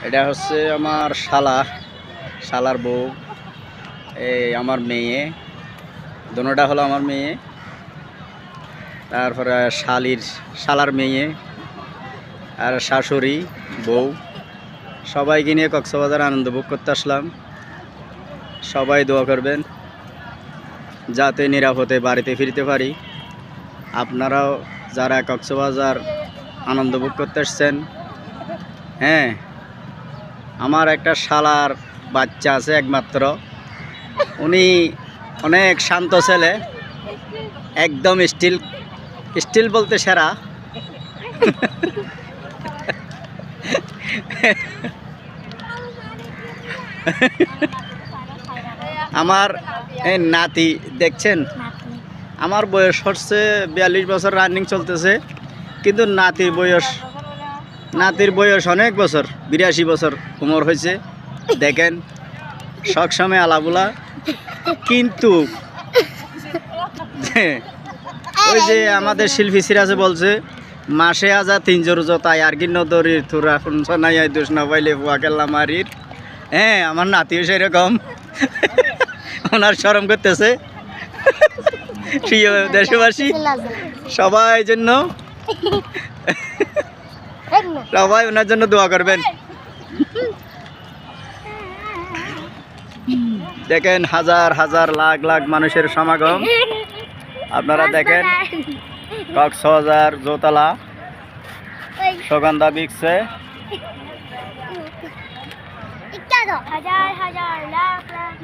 এটা হচ্ছে আমার শালার বউ, এই আমার মেয়ে, দোনোটা হলো আমার মেয়ে। তারপরে শালার মেয়ে আর শাশুড়ি বউ, সবাইকে নিয়ে কক্সবাজার আনন্দ ভোগ করতে আসলাম। সবাই দোয়া করবেন যাতে নিরাপদে বাড়িতে ফিরতে পারি। আপনারাও যারা কক্সবাজার আনন্দ ভোগ করতে আসছেন, হ্যাঁ, আমার একটা শালার বাচ্চা আছে একমাত্র, উনি অনেক শান্ত ছেলে, একদম স্টিল বলতে সেরা। আমার এই নাতি দেখছেন, আমার বয়স হচ্ছে 42 বছর, রানিং চলতেছে, কিন্তু নাতির বয়স অনেক বছর, 82 বছর উমর হয়েছে। দেখেন সবসময় আলাবুলা, কিন্তু ওই যে আমাদের শিল্পী সিরাজে বলছে, মাসে আজা 3 জোর জোতায় আর কি নদরির থুরা শুনছনাই দোষ না পাইলে ফুয়া কেল্লা মারির। হ্যাঁ, আমার নাতিও সেরকম, ওনার শরম করতেছে। প্রিয় দেশবাসী, সবাই ওনার জন্য দোয়া করবেন। দেখেন হাজার হাজার লাখ লাখ মানুষের সমাগম। আপনারা দেখেন কক্সবাজার জোতলা সুগন্ধা বিক্সে হাজার হাজার লাখ লাখ